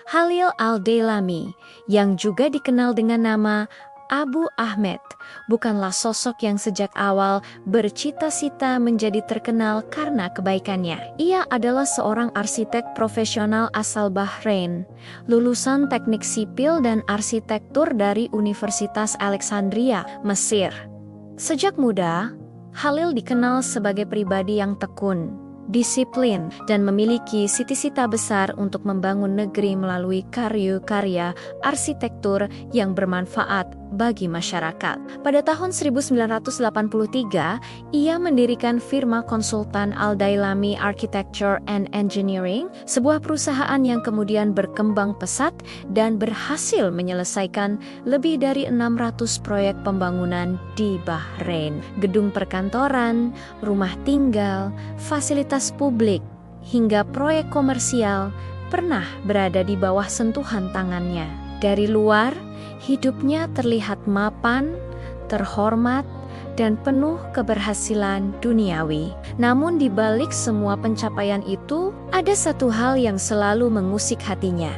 Khalil Al-Dailami, yang juga dikenal dengan nama Abu Ahmed, bukanlah sosok yang sejak awal bercita-cita menjadi terkenal karena kebaikannya. Ia adalah seorang arsitek profesional asal Bahrain, lulusan teknik sipil dan arsitektur dari Universitas Alexandria, Mesir. Sejak muda, Khalil dikenal sebagai pribadi yang tekun, disiplin, dan memiliki cita-cita besar untuk membangun negeri melalui karya-karya arsitektur yang bermanfaat bagi masyarakat. Pada tahun 1983, ia mendirikan firma konsultan Al-Dailami Architecture and Engineering, sebuah perusahaan yang kemudian berkembang pesat dan berhasil menyelesaikan lebih dari 600 proyek pembangunan di Bahrain. Gedung perkantoran, rumah tinggal, fasilitas publik, hingga proyek komersial pernah berada di bawah sentuhan tangannya. Dari luar, hidupnya terlihat mapan, terhormat, dan penuh keberhasilan duniawi. Namun di balik semua pencapaian itu, ada satu hal yang selalu mengusik hatinya.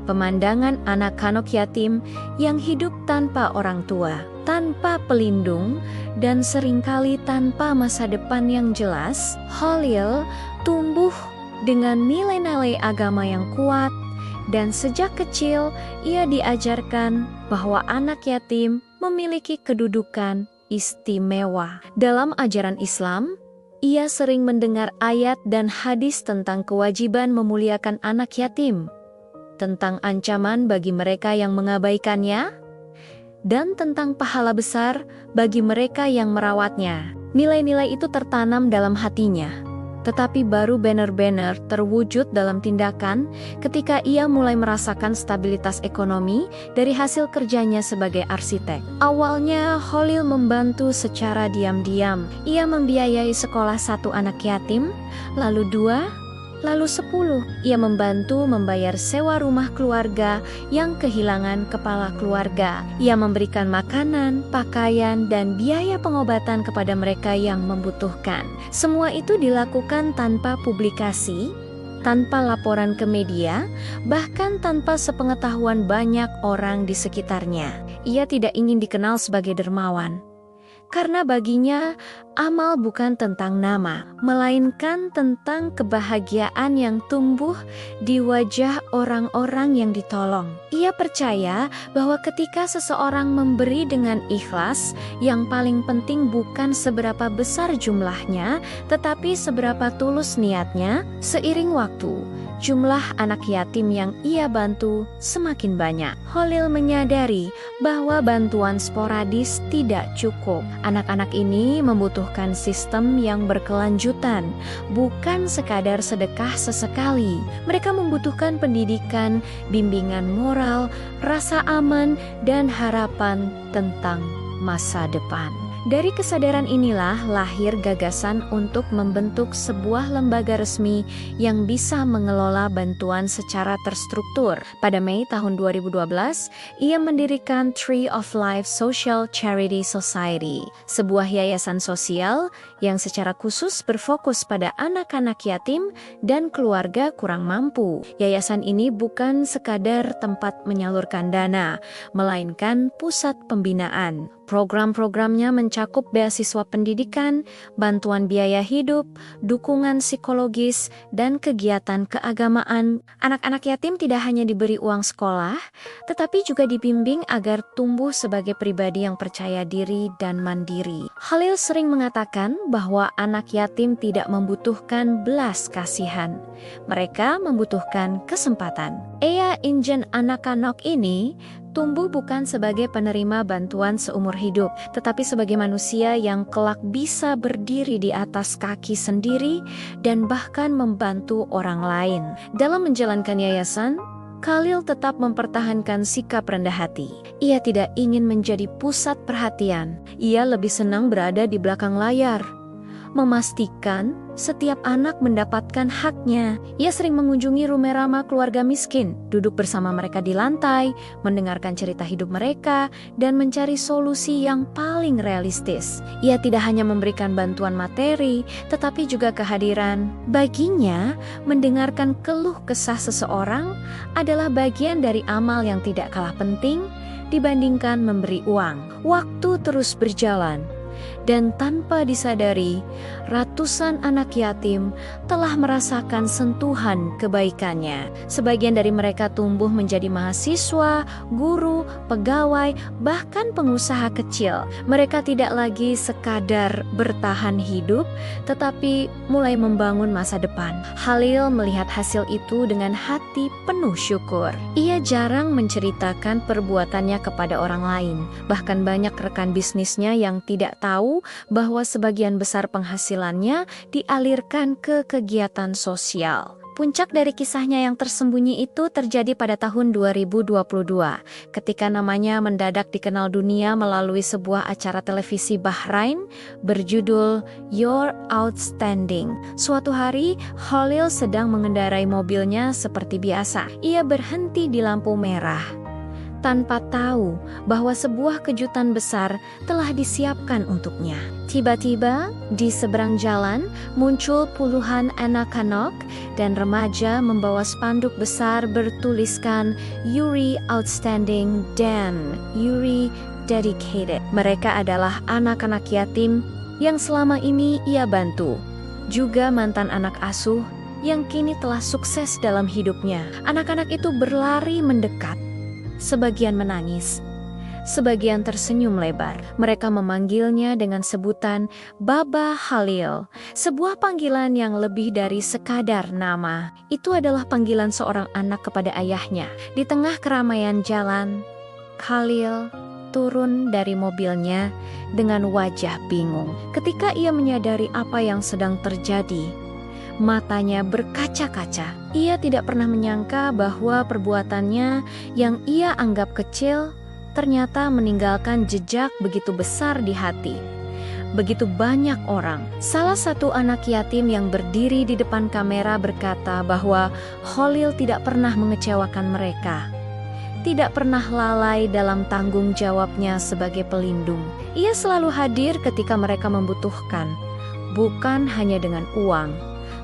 Pemandangan anak-anak yatim yang hidup tanpa orang tua, tanpa pelindung, dan seringkali tanpa masa depan yang jelas. Khalil tumbuh dengan nilai-nilai agama yang kuat, dan sejak kecil ia diajarkan bahwa anak yatim memiliki kedudukan istimewa. Dalam ajaran Islam, ia sering mendengar ayat dan hadis tentang kewajiban memuliakan anak yatim, tentang ancaman bagi mereka yang mengabaikannya, dan tentang pahala besar bagi mereka yang merawatnya. Nilai-nilai itu tertanam dalam hatinya, tetapi baru benar-benar terwujud dalam tindakan ketika ia mulai merasakan stabilitas ekonomi dari hasil kerjanya sebagai arsitek. Awalnya, Khalil membantu secara diam-diam. Ia membiayai sekolah satu anak yatim, lalu 2, lalu 10. Ia membantu membayar sewa rumah keluarga yang kehilangan kepala keluarga. Ia memberikan makanan, pakaian, dan biaya pengobatan kepada mereka yang membutuhkan. Semua itu dilakukan tanpa publikasi, tanpa laporan ke media, bahkan tanpa sepengetahuan banyak orang di sekitarnya. Ia tidak ingin dikenal sebagai dermawan, karena baginya amal bukan tentang nama, melainkan tentang kebahagiaan yang tumbuh di wajah orang-orang yang ditolong. Ia percaya bahwa ketika seseorang memberi dengan ikhlas, yang paling penting bukan seberapa besar jumlahnya, tetapi seberapa tulus niatnya. Seiring waktu, jumlah anak yatim yang ia bantu semakin banyak. Khalil menyadari bahwa bantuan sporadis tidak cukup. Anak-anak ini membutuhkan sistem yang berkelanjutan, bukan sekadar sedekah sesekali. Mereka membutuhkan pendidikan, bimbingan moral, rasa aman, dan harapan tentang masa depan. Dari kesadaran inilah lahir gagasan untuk membentuk sebuah lembaga resmi yang bisa mengelola bantuan secara terstruktur. Pada Mei tahun 2012, ia mendirikan Tree of Life Social Charity Society, sebuah yayasan sosial yang secara khusus berfokus pada anak-anak yatim dan keluarga kurang mampu. Yayasan ini bukan sekadar tempat menyalurkan dana, melainkan pusat pembinaan. Program-programnya mencakup beasiswa pendidikan, bantuan biaya hidup, dukungan psikologis, dan kegiatan keagamaan. Anak-anak yatim tidak hanya diberi uang sekolah, tetapi juga dibimbing agar tumbuh sebagai pribadi yang percaya diri dan mandiri. Khalil sering mengatakan bahwa anak yatim tidak membutuhkan belas kasihan. Mereka membutuhkan kesempatan. Ia ingin anak-anak ini tumbuh bukan sebagai penerima bantuan seumur hidup, tetapi sebagai manusia yang kelak bisa berdiri di atas kaki sendiri dan bahkan membantu orang lain. Dalam menjalankan yayasan, Khalil tetap mempertahankan sikap rendah hati. Ia tidak ingin menjadi pusat perhatian. Ia lebih senang berada di belakang layar, memastikan setiap anak mendapatkan haknya. Ia sering mengunjungi rumah ramah keluarga miskin, duduk bersama mereka di lantai, mendengarkan cerita hidup mereka, dan mencari solusi yang paling realistis. Ia tidak hanya memberikan bantuan materi, tetapi juga kehadiran. Baginya, mendengarkan keluh kesah seseorang adalah bagian dari amal yang tidak kalah penting dibandingkan memberi uang. Waktu terus berjalan, dan tanpa disadari, ratusan anak yatim telah merasakan sentuhan kebaikannya. Sebagian dari mereka tumbuh menjadi mahasiswa, guru, pegawai, bahkan pengusaha kecil. Mereka tidak lagi sekadar bertahan hidup, tetapi mulai membangun masa depan. Halil melihat hasil itu dengan hati penuh syukur. Ia jarang menceritakan perbuatannya kepada orang lain. Bahkan banyak rekan bisnisnya yang tidak tahu bahwa sebagian besar penghasilannya dialirkan ke kegiatan sosial. Puncak dari kisahnya yang tersembunyi itu terjadi pada tahun 2022, ketika namanya mendadak dikenal dunia melalui sebuah acara televisi Bahrain berjudul You're Outstanding. Suatu hari, Halil sedang mengendarai mobilnya seperti biasa. Ia berhenti di lampu merah, tanpa tahu bahwa sebuah kejutan besar telah disiapkan untuknya. Tiba-tiba, di seberang jalan muncul puluhan anak-anak dan remaja membawa spanduk besar bertuliskan Yuri Outstanding dan Yuri Dedicated. Mereka adalah anak-anak yatim yang selama ini ia bantu, juga mantan anak asuh yang kini telah sukses dalam hidupnya. Anak-anak itu berlari mendekat, sebagian menangis, sebagian tersenyum lebar. Mereka memanggilnya dengan sebutan Baba Halil, sebuah panggilan yang lebih dari sekadar nama. Itu adalah panggilan seorang anak kepada ayahnya. Di tengah keramaian jalan, Halil turun dari mobilnya dengan wajah bingung. Ketika ia menyadari apa yang sedang terjadi, matanya berkaca-kaca. Ia tidak pernah menyangka bahwa perbuatannya yang ia anggap kecil ternyata meninggalkan jejak begitu besar di hati begitu banyak orang. Salah satu anak yatim yang berdiri di depan kamera berkata bahwa Halil tidak pernah mengecewakan mereka, tidak pernah lalai dalam tanggung jawabnya sebagai pelindung. Ia selalu hadir ketika mereka membutuhkan, bukan hanya dengan uang,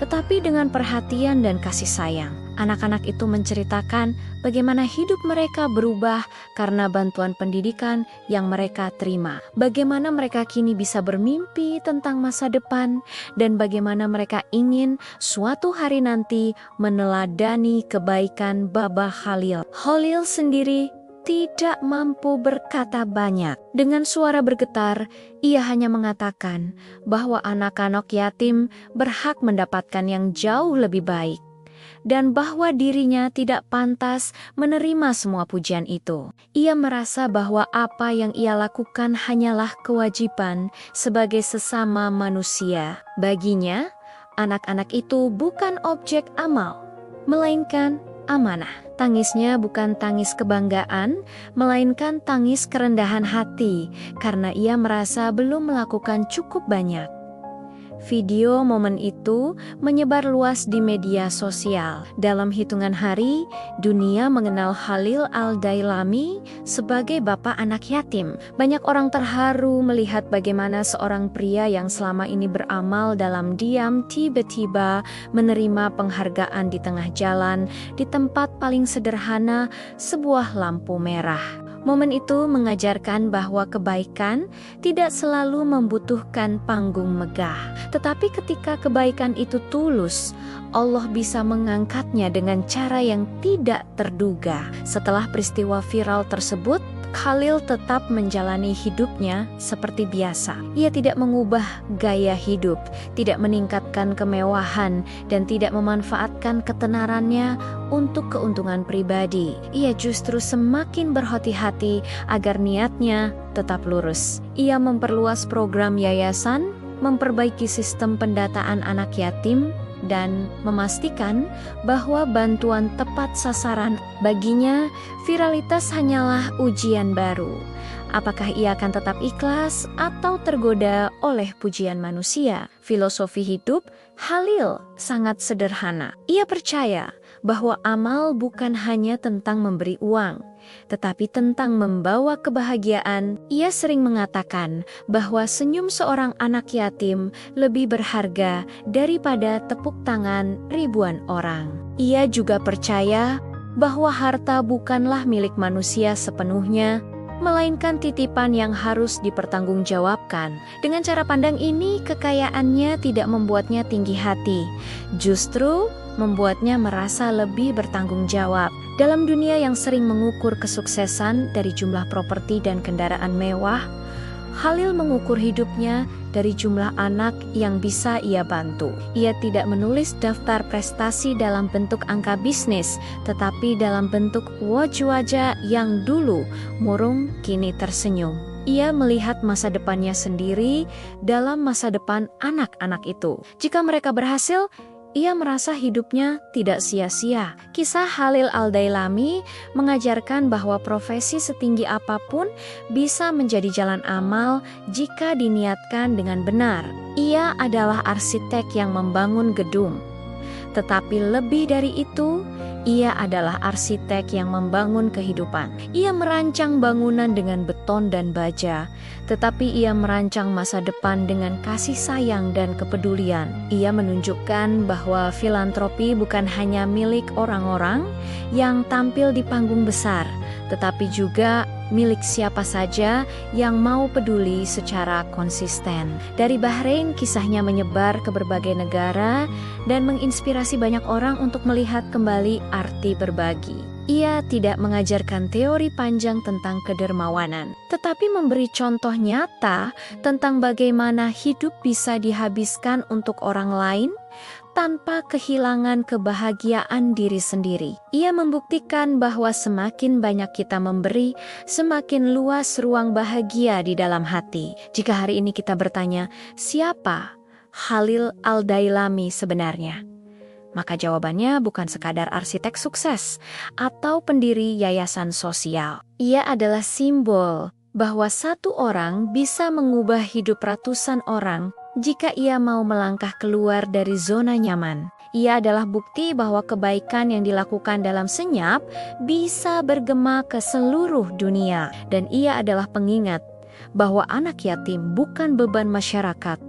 tetapi dengan perhatian dan kasih sayang. Anak-anak itu menceritakan bagaimana hidup mereka berubah karena bantuan pendidikan yang mereka terima. Bagaimana mereka kini bisa bermimpi tentang masa depan, dan bagaimana mereka ingin suatu hari nanti meneladani kebaikan Baba Halil. Halil sendiri tidak mampu berkata banyak. Dengan suara bergetar, ia hanya mengatakan bahwa anak-anak yatim berhak mendapatkan yang jauh lebih baik, dan bahwa dirinya tidak pantas menerima semua pujian itu. Ia merasa bahwa apa yang ia lakukan hanyalah kewajiban sebagai sesama manusia. Baginya, anak-anak itu bukan objek amal, melainkan amanah. Tangisnya bukan tangis kebanggaan, melainkan tangis kerendahan hati karena ia merasa belum melakukan cukup banyak. Video momen itu menyebar luas di media sosial. Dalam hitungan hari, dunia mengenal Halil Al-Dailami sebagai bapak anak yatim. Banyak orang terharu melihat bagaimana seorang pria yang selama ini beramal dalam diam tiba-tiba menerima penghargaan di tengah jalan, di tempat paling sederhana, sebuah lampu merah. Momen itu mengajarkan bahwa kebaikan tidak selalu membutuhkan panggung megah. Tetapi ketika kebaikan itu tulus, Allah bisa mengangkatnya dengan cara yang tidak terduga. Setelah peristiwa viral tersebut, Halil tetap menjalani hidupnya seperti biasa. Ia tidak mengubah gaya hidup, tidak meningkatkan kemewahan, dan tidak memanfaatkan ketenarannya untuk keuntungan pribadi. Ia justru semakin berhati-hati agar niatnya tetap lurus. Ia memperluas program yayasan, memperbaiki sistem pendataan anak yatim, dan memastikan bahwa bantuan tepat sasaran. Baginya, viralitas hanyalah ujian baru. Apakah ia akan tetap ikhlas atau tergoda oleh pujian manusia? Filosofi hidup Halil sangat sederhana. Ia percaya bahwa amal bukan hanya tentang memberi uang, tetapi tentang membawa kebahagiaan. Ia sering mengatakan bahwa senyum seorang anak yatim lebih berharga daripada tepuk tangan ribuan orang. Ia juga percaya bahwa harta bukanlah milik manusia sepenuhnya, melainkan titipan yang harus dipertanggungjawabkan. Dengan cara pandang ini, kekayaannya tidak membuatnya tinggi hati, justru membuatnya merasa lebih bertanggung jawab. Dalam dunia yang sering mengukur kesuksesan dari jumlah properti dan kendaraan mewah, Halil mengukur hidupnya dari jumlah anak yang bisa ia bantu. Ia tidak menulis daftar prestasi dalam bentuk angka bisnis, tetapi dalam bentuk wajah-wajah yang dulu murung kini tersenyum. Ia melihat masa depannya sendiri dalam masa depan anak-anak itu. Jika mereka berhasil, ia merasa hidupnya tidak sia-sia. Kisah Halil Al-Dailami mengajarkan bahwa profesi setinggi apapun bisa menjadi jalan amal jika diniatkan dengan benar. Ia adalah arsitek yang membangun gedung. Tetapi lebih dari itu, ia adalah arsitek yang membangun kehidupan. Ia merancang bangunan dengan beton dan baja, tetapi ia merancang masa depan dengan kasih sayang dan kepedulian. Ia menunjukkan bahwa filantropi bukan hanya milik orang-orang yang tampil di panggung besar, tetapi juga milik siapa saja yang mau peduli secara konsisten. Dari Bahrain, kisahnya menyebar ke berbagai negara dan menginspirasi banyak orang untuk melihat kembali arti berbagi. Ia tidak mengajarkan teori panjang tentang kedermawanan, tetapi memberi contoh nyata tentang bagaimana hidup bisa dihabiskan untuk orang lain tanpa kehilangan kebahagiaan diri sendiri. Ia membuktikan bahwa semakin banyak kita memberi, semakin luas ruang bahagia di dalam hati. Jika hari ini kita bertanya, siapa Halil Al-Dailami sebenarnya? Maka jawabannya bukan sekadar arsitek sukses atau pendiri yayasan sosial. Ia adalah simbol bahwa satu orang bisa mengubah hidup ratusan orang jika ia mau melangkah keluar dari zona nyaman. Ia adalah bukti bahwa kebaikan yang dilakukan dalam senyap bisa bergema ke seluruh dunia. Dan ia adalah pengingat bahwa anak yatim bukan beban masyarakat,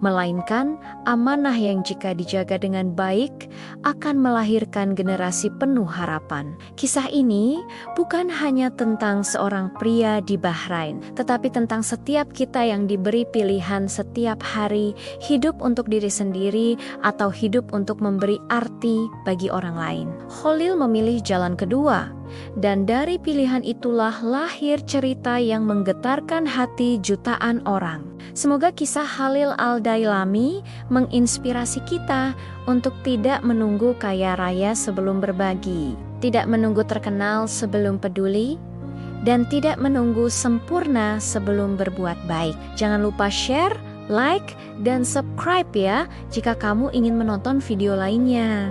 melainkan amanah yang jika dijaga dengan baik akan melahirkan generasi penuh harapan. Kisah ini bukan hanya tentang seorang pria di Bahrain, tetapi tentang setiap kita yang diberi pilihan setiap hari hidup untuk diri sendiri atau hidup untuk memberi arti bagi orang lain. Halil memilih jalan kedua, dan dari pilihan itulah lahir cerita yang menggetarkan hati jutaan orang. Semoga kisah Halil Al-Dailami menginspirasi kita untuk tidak menunggu kaya raya sebelum berbagi, tidak menunggu terkenal sebelum peduli, dan tidak menunggu sempurna sebelum berbuat baik. Jangan lupa share, like, dan subscribe ya jika kamu ingin menonton video lainnya.